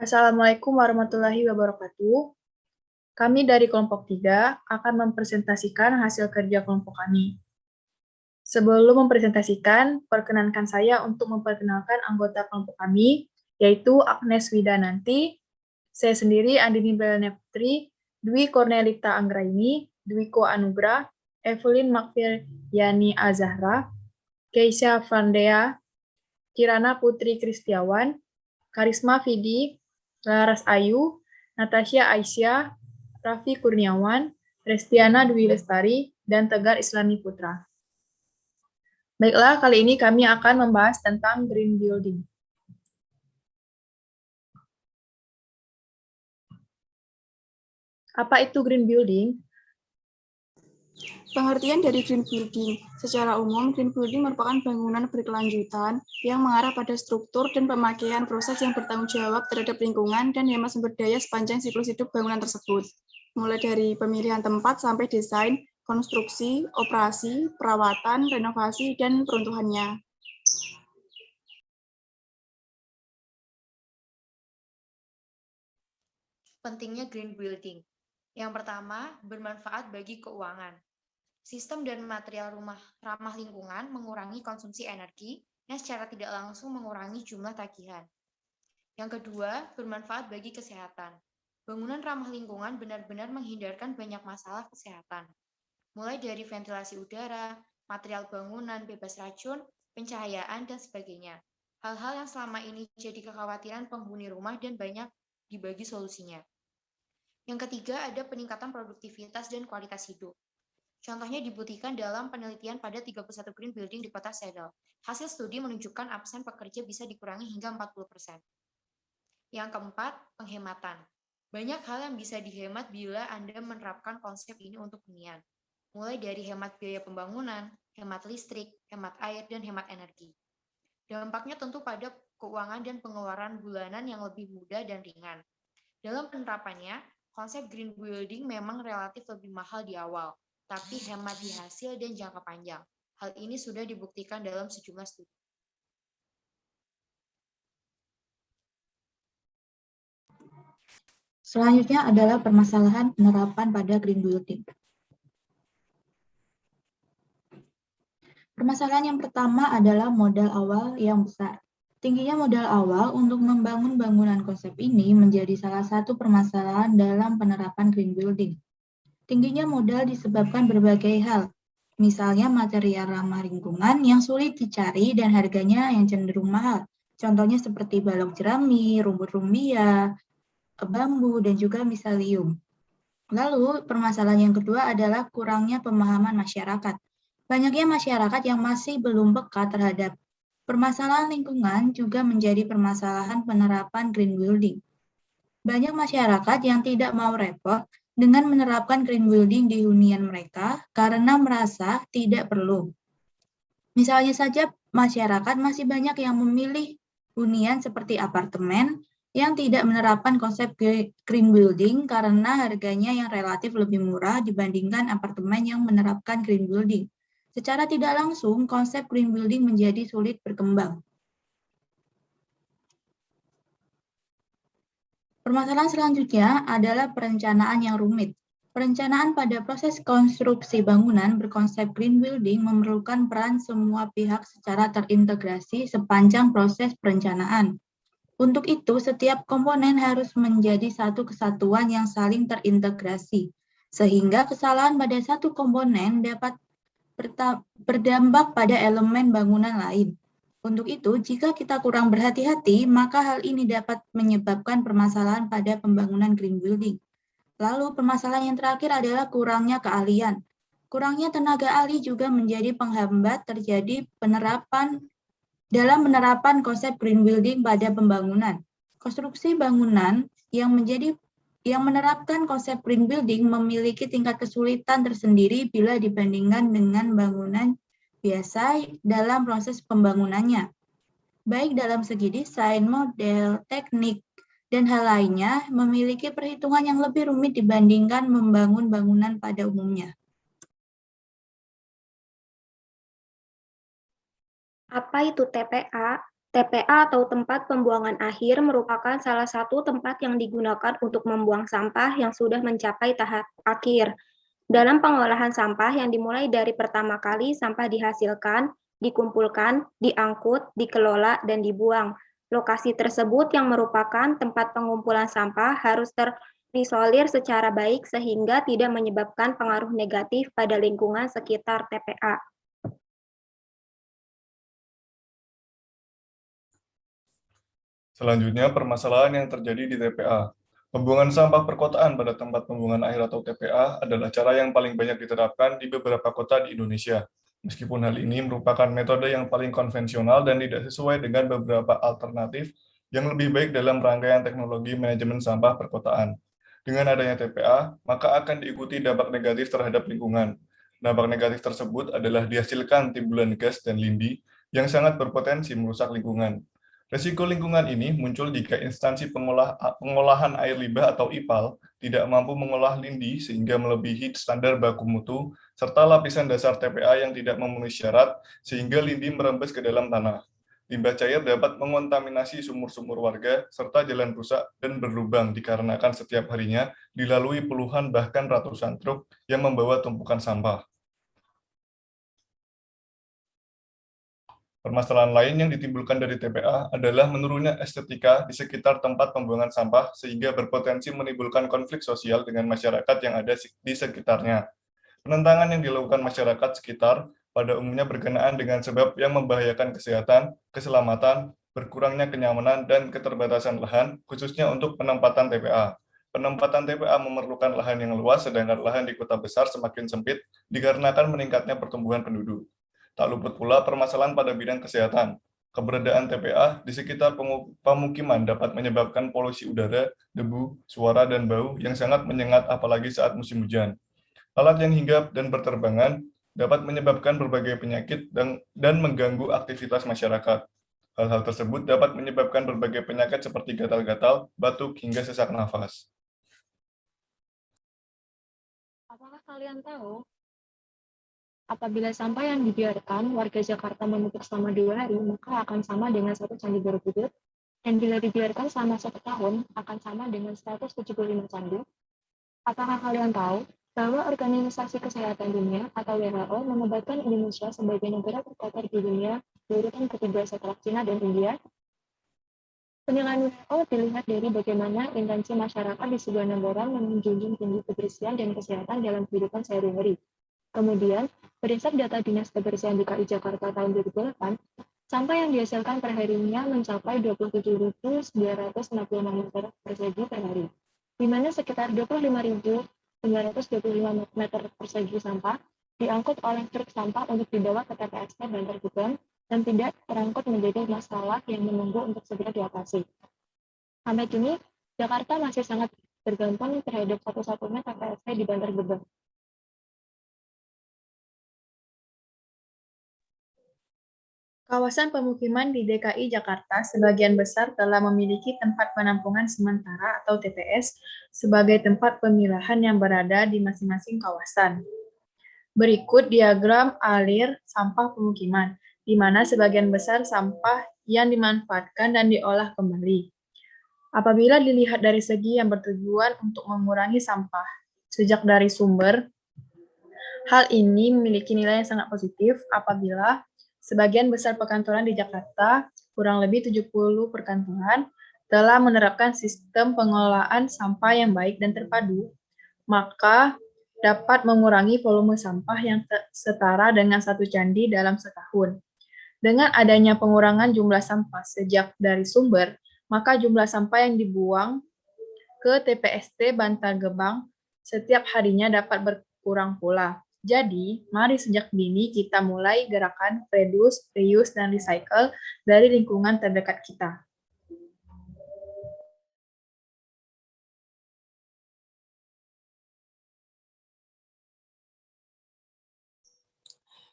Assalamualaikum warahmatullahi wabarakatuh. Kami dari kelompok 3 akan mempresentasikan hasil kerja kelompok kami. Sebelum mempresentasikan, perkenankan saya untuk memperkenalkan anggota kelompok kami, yaitu Agnes Widananti, saya sendiri Andini Belnya Putri, Dwi Cornelita Anggraini, Dwiko Anugrah, Evelyn Makfiryani Azahra, Keisha Vandea, Kirana Putri Kristiawan, Karisma Vidi, Laras Ayu, Natasha Aisyah, Raffi Kurniawan, Restiana Dwi Lestari, dan Tegar Islami Putra. Baiklah, kali ini kami akan membahas tentang green building. Apa itu green building? Pengertian dari green building. Secara umum, green building merupakan bangunan berkelanjutan yang mengarah pada struktur dan pemakaian proses yang bertanggung jawab terhadap lingkungan dan hemat sumber daya sepanjang siklus hidup bangunan tersebut. Mulai dari pemilihan tempat sampai desain, konstruksi, operasi, perawatan, renovasi, dan peruntuhannya. Pentingnya green building. Yang pertama, bermanfaat bagi keuangan. Sistem dan material rumah ramah lingkungan mengurangi konsumsi energi yang secara tidak langsung mengurangi jumlah tagihan. Yang kedua, bermanfaat bagi kesehatan. Bangunan ramah lingkungan benar-benar menghindarkan banyak masalah kesehatan, mulai dari ventilasi udara, material bangunan bebas racun, pencahayaan, dan sebagainya. Hal-hal yang selama ini jadi kekhawatiran penghuni rumah dan banyak dibagi solusinya. Yang ketiga, ada peningkatan produktivitas dan kualitas hidup. Contohnya dibuktikan dalam penelitian pada 31 green building di kota Seattle. Hasil studi menunjukkan absen pekerja bisa dikurangi hingga 40%. Yang keempat, penghematan. Banyak hal yang bisa dihemat bila Anda menerapkan konsep ini untuk hunian. Mulai dari hemat biaya pembangunan, hemat listrik, hemat air, dan hemat energi. Dampaknya tentu pada keuangan dan pengeluaran bulanan yang lebih mudah dan ringan. Dalam penerapannya, konsep green building memang relatif lebih mahal di awal, tapi hemat di hasil dan jangka panjang. Hal ini sudah dibuktikan dalam sejumlah studi. Selanjutnya adalah permasalahan penerapan pada green building. Permasalahan yang pertama adalah modal awal yang besar. Tingginya modal awal untuk membangun bangunan konsep ini menjadi salah satu permasalahan dalam penerapan green building. Tingginya modal disebabkan berbagai hal, misalnya material ramah lingkungan yang sulit dicari dan harganya yang cenderung mahal. Contohnya seperti balok jerami, rumput rumbia, bambu, dan juga miselium. Lalu, permasalahan yang kedua adalah kurangnya pemahaman masyarakat. Banyaknya masyarakat yang masih belum peka terhadap permasalahan lingkungan juga menjadi permasalahan penerapan green building. Banyak masyarakat yang tidak mau repot dengan menerapkan green building di hunian mereka karena merasa tidak perlu. Misalnya saja, masyarakat masih banyak yang memilih hunian seperti apartemen yang tidak menerapkan konsep green building karena harganya yang relatif lebih murah dibandingkan apartemen yang menerapkan green building. Secara tidak langsung, konsep green building menjadi sulit berkembang. Permasalahan selanjutnya adalah perencanaan yang rumit. Perencanaan pada proses konstruksi bangunan berkonsep green building memerlukan peran semua pihak secara terintegrasi sepanjang proses perencanaan. Untuk itu, setiap komponen harus menjadi satu kesatuan yang saling terintegrasi, sehingga kesalahan pada satu komponen dapat berdampak pada elemen bangunan lain. Untuk itu, jika kita kurang berhati-hati, maka hal ini dapat menyebabkan permasalahan pada pembangunan green building. Lalu, permasalahan yang terakhir adalah kurangnya keahlian. Kurangnya tenaga ahli juga menjadi penghambat terjadi penerapan konsep green building pada pembangunan. Konstruksi bangunan yang menerapkan konsep green building memiliki tingkat kesulitan tersendiri bila dibandingkan dengan bangunan biasa dalam proses pembangunannya, baik dalam segi desain, model, teknik, dan hal lainnya memiliki perhitungan yang lebih rumit dibandingkan membangun bangunan pada umumnya. Apa itu TPA? TPA atau tempat pembuangan akhir merupakan salah satu tempat yang digunakan untuk membuang sampah yang sudah mencapai tahap akhir. Dalam pengolahan sampah yang dimulai dari pertama kali sampah dihasilkan, dikumpulkan, diangkut, dikelola, dan dibuang. Lokasi tersebut yang merupakan tempat pengumpulan sampah harus terisolir secara baik sehingga tidak menyebabkan pengaruh negatif pada lingkungan sekitar TPA. Selanjutnya, permasalahan yang terjadi di TPA. Pembuangan sampah perkotaan pada tempat pembuangan akhir atau TPA adalah cara yang paling banyak diterapkan di beberapa kota di Indonesia. Meskipun hal ini merupakan metode yang paling konvensional dan tidak sesuai dengan beberapa alternatif yang lebih baik dalam rangkaian teknologi manajemen sampah perkotaan. Dengan adanya TPA, maka akan diikuti dampak negatif terhadap lingkungan. Dampak negatif tersebut adalah dihasilkan timbulan gas dan lindi yang sangat berpotensi merusak lingkungan. Risiko lingkungan ini muncul jika instansi pengolahan air limbah atau IPAL tidak mampu mengolah lindi sehingga melebihi standar baku mutu, serta lapisan dasar TPA yang tidak memenuhi syarat sehingga lindi merembes ke dalam tanah. Limbah cair dapat mengontaminasi sumur-sumur warga, serta jalan rusak dan berlubang dikarenakan setiap harinya dilalui puluhan bahkan ratusan truk yang membawa tumpukan sampah. Permasalahan lain yang ditimbulkan dari TPA adalah menurunnya estetika di sekitar tempat pembuangan sampah sehingga berpotensi menimbulkan konflik sosial dengan masyarakat yang ada di sekitarnya. Penentangan yang dilakukan masyarakat sekitar pada umumnya berkenaan dengan sebab yang membahayakan kesehatan, keselamatan, berkurangnya kenyamanan, dan keterbatasan lahan, khususnya untuk penempatan TPA. Penempatan TPA memerlukan lahan yang luas, sedangkan lahan di kota besar semakin sempit dikarenakan meningkatnya pertumbuhan penduduk. Tak luput pula permasalahan pada bidang kesehatan. Keberadaan TPA di sekitar pemukiman dapat menyebabkan polusi udara, debu, suara, dan bau yang sangat menyengat apalagi saat musim hujan. Alat yang hinggap dan berterbangan dapat menyebabkan berbagai penyakit dan mengganggu aktivitas masyarakat. Hal-hal tersebut dapat menyebabkan berbagai penyakit seperti gatal-gatal, batuk, hingga sesak nafas. Apakah kalian tahu, apabila sampah yang dibiarkan warga Jakarta menumpuk selama 2 hari, maka akan sama dengan 1 candi Borobudur, dan bila dibiarkan selama 1 tahun, akan sama dengan 175 candi. Apakah kalian tahu bahwa Organisasi Kesehatan Dunia atau WHO menobatkan Indonesia sebagai negara terkotor di dunia di urutan ketiga setelah Cina dan India? Penilaian WHO dilihat dari bagaimana intensi masyarakat di sebuah negara menjunjung tinggi kebersihan dan kesehatan dalam kehidupan sehari-hari. Kemudian, berdasar data Dinas Kebersihan DKI Jakarta tahun 2008, sampah yang dihasilkan per harinya mencapai 27.966 meter persegi per hari, di mana sekitar 25.925 meter persegi sampah diangkut oleh truk sampah untuk dibawa ke TPST Bantar Gebang dan tidak terangkut menjadi masalah yang menunggu untuk segera diatasi. Sampai kini, Jakarta masih sangat bergantung terhadap satu-satunya TPST di Bantar Gebang. Kawasan pemukiman di DKI Jakarta sebagian besar telah memiliki tempat penampungan sementara atau TPS sebagai tempat pemilahan yang berada di masing-masing kawasan. Berikut diagram alir sampah pemukiman, di mana sebagian besar sampah yang dimanfaatkan dan diolah kembali. Apabila dilihat dari segi yang bertujuan untuk mengurangi sampah sejak dari sumber, hal ini memiliki nilai yang sangat positif apabila sebagian besar perkantoran di Jakarta, kurang lebih 70 perkantoran, telah menerapkan sistem pengelolaan sampah yang baik dan terpadu, maka dapat mengurangi volume sampah yang setara dengan 1 candi dalam setahun. Dengan adanya pengurangan jumlah sampah sejak dari sumber, maka jumlah sampah yang dibuang ke TPST Bantar Gebang setiap harinya dapat berkurang pula. Jadi, mari sejak dini kita mulai gerakan reduce, reuse, dan recycle dari lingkungan terdekat kita.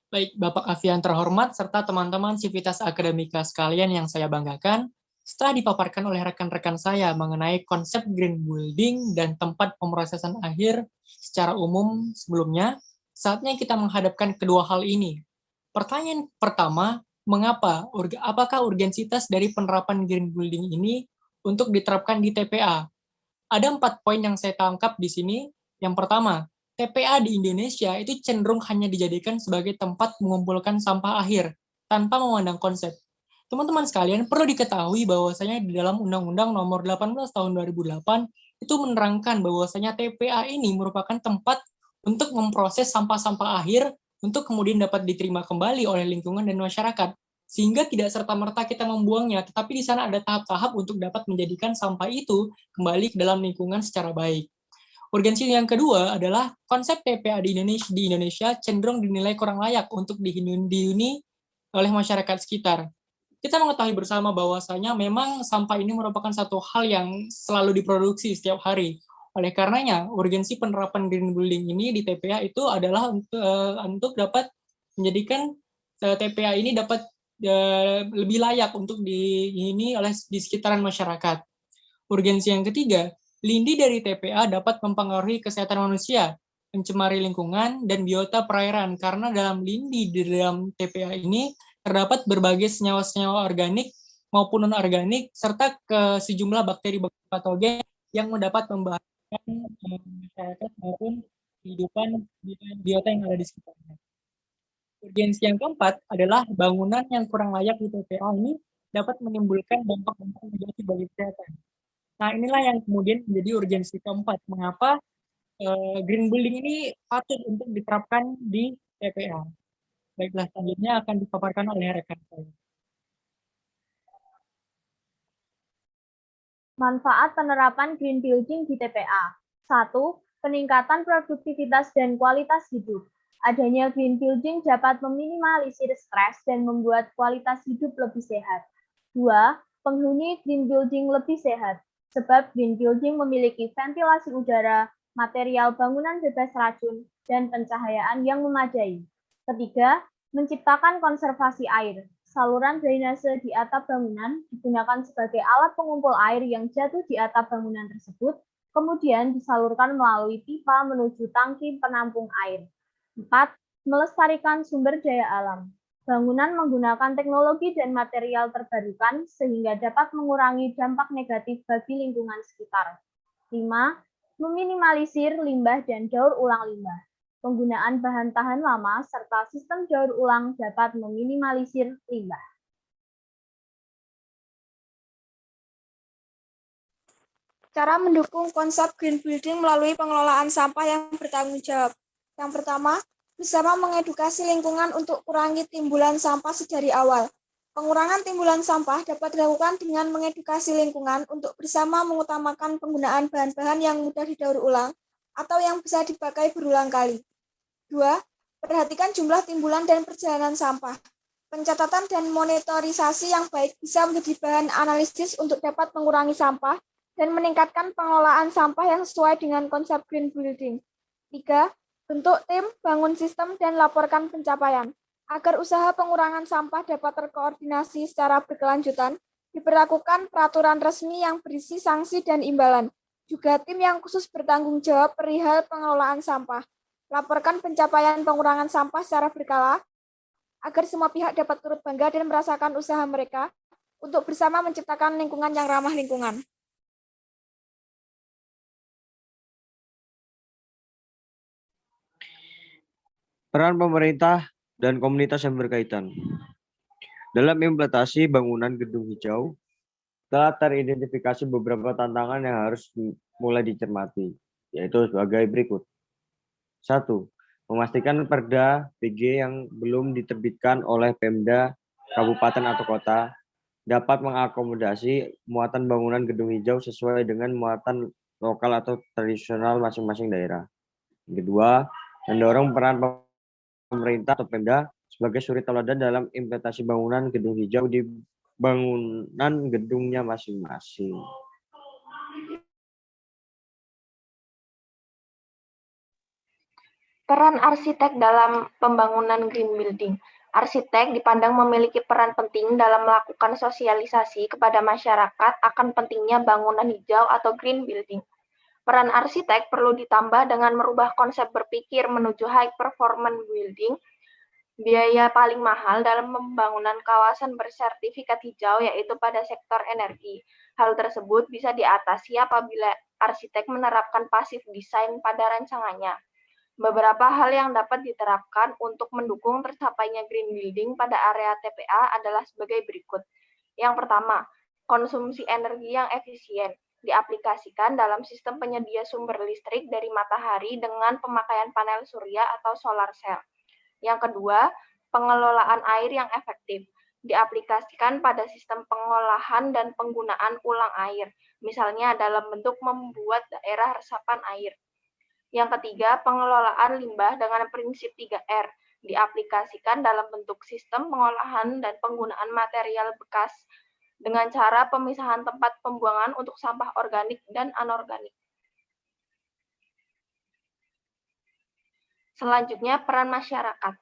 Baik, Bapak Afian terhormat, serta teman-teman Sivitas Akademika sekalian yang saya banggakan, setelah dipaparkan oleh rekan-rekan saya mengenai konsep green building dan tempat pemrosesan akhir secara umum sebelumnya, saatnya kita menghadapkan kedua hal ini. Pertanyaan pertama, apakah urgensitas dari penerapan green building ini untuk diterapkan di TPA? Ada 4 poin yang saya tangkap di sini. Yang pertama, TPA di Indonesia itu cenderung hanya dijadikan sebagai tempat mengumpulkan sampah akhir, tanpa memandang konsep. Teman-teman sekalian, perlu diketahui bahwasanya di dalam Undang-Undang Nomor 18 Tahun 2008 itu menerangkan bahwasanya TPA ini merupakan tempat untuk memproses sampah-sampah akhir untuk kemudian dapat diterima kembali oleh lingkungan dan masyarakat. Sehingga tidak serta-merta kita membuangnya, tetapi di sana ada tahap-tahap untuk dapat menjadikan sampah itu kembali ke dalam lingkungan secara baik. Urgensi yang kedua adalah konsep TPA di Indonesia cenderung dinilai kurang layak untuk dihuni oleh masyarakat sekitar. Kita mengetahui bersama bahwasanya memang sampah ini merupakan satu hal yang selalu diproduksi setiap hari. Oleh karenanya, urgensi penerapan green building ini di TPA itu adalah untuk dapat menjadikan TPA ini dapat lebih layak untuk dihuni oleh di sekitaran masyarakat. Urgensi yang ketiga, lindi dari TPA dapat mempengaruhi kesehatan manusia, mencemari lingkungan, dan biota perairan, karena dalam lindi di dalam TPA ini terdapat berbagai senyawa-senyawa organik maupun non-organik, serta ke sejumlah bakteri patogen yang mendapat membahayakan masyarakat maupun kehidupan biota yang ada di sekitarnya. Urgensi yang keempat adalah bangunan yang kurang layak di TPA ini dapat menimbulkan dampak-dampak negatif bagi kesehatan. Nah, inilah yang kemudian menjadi urgensi keempat. Mengapa green building ini patut untuk diterapkan di TPA. Baiklah, selanjutnya akan dipaparkan oleh rekan saya. Manfaat penerapan green building di TPA. 1. Peningkatan produktivitas dan kualitas hidup. Adanya green building dapat meminimalisir stres dan membuat kualitas hidup lebih sehat. 2. Penghuni green building lebih sehat, sebab green building memiliki ventilasi udara, material bangunan bebas racun, dan pencahayaan yang memadai. 3. Menciptakan konservasi air. Saluran drainase di atap bangunan digunakan sebagai alat pengumpul air yang jatuh di atap bangunan tersebut, kemudian disalurkan melalui pipa menuju tangki penampung air. 4. Melestarikan sumber daya alam. Bangunan menggunakan teknologi dan material terbarukan sehingga dapat mengurangi dampak negatif bagi lingkungan sekitar. 5. Meminimalisir limbah dan daur ulang limbah. Penggunaan bahan tahan lama serta sistem daur ulang dapat meminimalisir limbah. Cara mendukung konsep green building melalui pengelolaan sampah yang bertanggung jawab. Yang pertama, bersama mengedukasi lingkungan untuk kurangi timbulan sampah sedari awal. Pengurangan timbulan sampah dapat dilakukan dengan mengedukasi lingkungan untuk bersama mengutamakan penggunaan bahan-bahan yang mudah didaur ulang atau yang bisa dipakai berulang kali. 2. Perhatikan jumlah timbulan dan perjalanan sampah. Pencatatan dan monitorisasi yang baik bisa menjadi bahan analisis untuk dapat mengurangi sampah dan meningkatkan pengelolaan sampah yang sesuai dengan konsep green building. 3. Bentuk tim, bangun sistem, dan laporkan pencapaian. Agar usaha pengurangan sampah dapat terkoordinasi secara berkelanjutan, diberlakukan peraturan resmi yang berisi sanksi dan imbalan. Juga tim yang khusus bertanggung jawab perihal pengelolaan sampah. Laporkan pencapaian pengurangan sampah secara berkala, agar semua pihak dapat turut bangga dan merasakan usaha mereka untuk bersama menciptakan lingkungan yang ramah lingkungan. Peran pemerintah dan komunitas yang berkaitan. Dalam implementasi bangunan gedung hijau, telah teridentifikasi beberapa tantangan yang harus mulai dicermati, yaitu sebagai berikut. 1. Memastikan Perda PG yang belum diterbitkan oleh Pemda, Kabupaten atau Kota dapat mengakomodasi muatan bangunan gedung hijau sesuai dengan muatan lokal atau tradisional masing-masing daerah. Yang kedua, mendorong peran pemerintah atau Pemda sebagai suri teladan dalam implementasi bangunan gedung hijau di bangunan gedungnya masing-masing. Peran arsitek dalam pembangunan green building. Arsitek dipandang memiliki peran penting dalam melakukan sosialisasi kepada masyarakat akan pentingnya bangunan hijau atau green building. Peran arsitek perlu ditambah dengan merubah konsep berpikir menuju high performance building Biaya paling mahal dalam pembangunan kawasan bersertifikat hijau yaitu pada sektor energi. Hal tersebut bisa diatasi apabila arsitek menerapkan pasif design pada rancangannya. Beberapa hal yang dapat diterapkan untuk mendukung tercapainya green building pada area TPA adalah sebagai berikut. Yang pertama, konsumsi energi yang efisien diaplikasikan dalam sistem penyedia sumber listrik dari matahari dengan pemakaian panel surya atau solar cell. Yang kedua, pengelolaan air yang efektif diaplikasikan pada sistem pengolahan dan penggunaan ulang air, misalnya dalam bentuk membuat daerah resapan air. Yang ketiga, pengelolaan limbah dengan prinsip 3R diaplikasikan dalam bentuk sistem pengolahan dan penggunaan material bekas dengan cara pemisahan tempat pembuangan untuk sampah organik dan anorganik. Selanjutnya, peran masyarakat.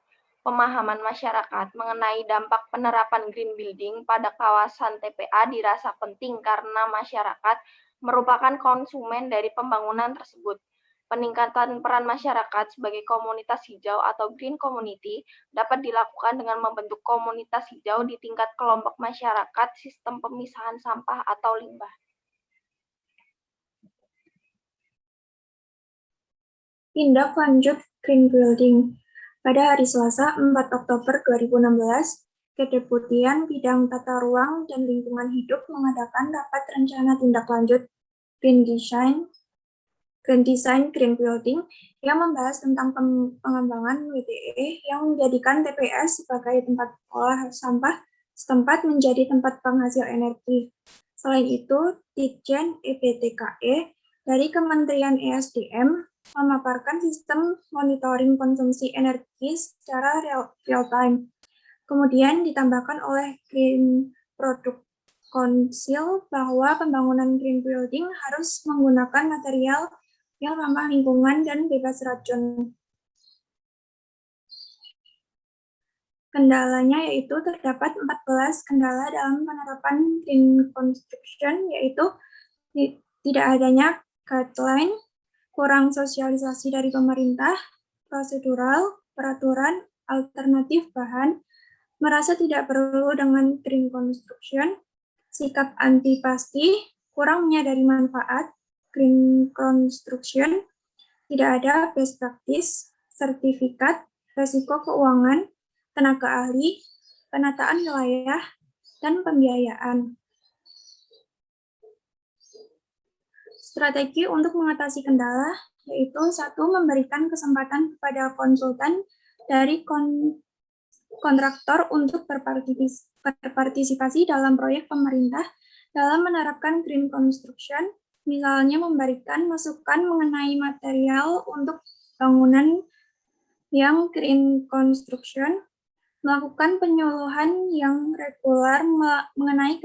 Pemahaman masyarakat mengenai dampak penerapan green building pada kawasan TPA dirasa penting karena masyarakat merupakan konsumen dari pembangunan tersebut. Peningkatan peran masyarakat sebagai komunitas hijau atau green community dapat dilakukan dengan membentuk komunitas hijau di tingkat kelompok masyarakat sistem pemisahan sampah atau limbah. Tindak lanjut green building. Pada hari Selasa, 4 Oktober 2016, Kedeputian Bidang Tata Ruang dan Lingkungan Hidup mengadakan rapat rencana tindak lanjut Green Design Green Building yang membahas tentang pengembangan WTE yang menjadikan TPS sebagai tempat olah sampah setempat menjadi tempat penghasil energi. Selain itu, Ditjen EBTKE dari Kementerian ESDM memaparkan sistem monitoring konsumsi energi secara real time. Kemudian ditambahkan oleh Green Product Council bahwa pembangunan green building harus menggunakan material yang ramah lingkungan dan bebas racun. Kendalanya yaitu terdapat 14 kendala dalam penerapan green construction, yaitu tidak adanya guideline, kurang sosialisasi dari pemerintah, prosedural, peraturan, alternatif bahan, merasa tidak perlu dengan green construction, sikap anti pasti, kurang menyadari manfaat green construction, tidak ada best practice, sertifikat, resiko keuangan, tenaga ahli, penataan wilayah, dan pembiayaan. Strategi untuk mengatasi kendala yaitu 1. Memberikan kesempatan kepada konsultan dari kontraktor untuk berpartisipasi dalam proyek pemerintah dalam menerapkan green construction, misalnya memberikan masukan mengenai material untuk bangunan yang green construction, melakukan penyuluhan yang regular mengenai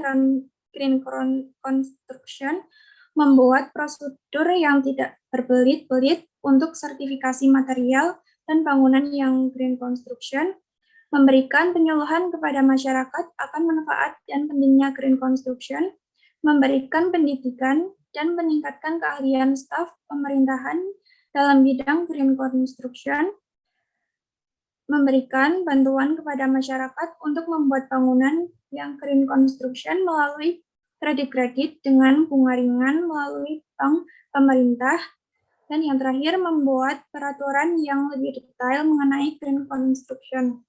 green construction, membuat prosedur yang tidak berbelit-belit untuk sertifikasi material dan bangunan yang green construction, memberikan penyuluhan kepada masyarakat akan manfaat dan pentingnya green construction, memberikan pendidikan dan meningkatkan keahlian staf pemerintahan dalam bidang green construction, memberikan bantuan kepada masyarakat untuk membuat bangunan yang green construction melalui kredit dengan bunga ringan melalui bank pemerintah, dan yang terakhir membuat peraturan yang lebih detail mengenai green construction.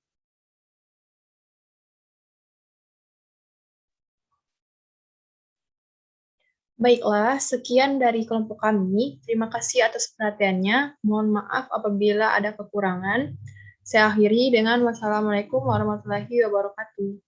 Baiklah, sekian dari kelompok kami. Terima kasih atas perhatiannya. Mohon maaf apabila ada kekurangan. Saya akhiri dengan wassalamualaikum warahmatullahi wabarakatuh.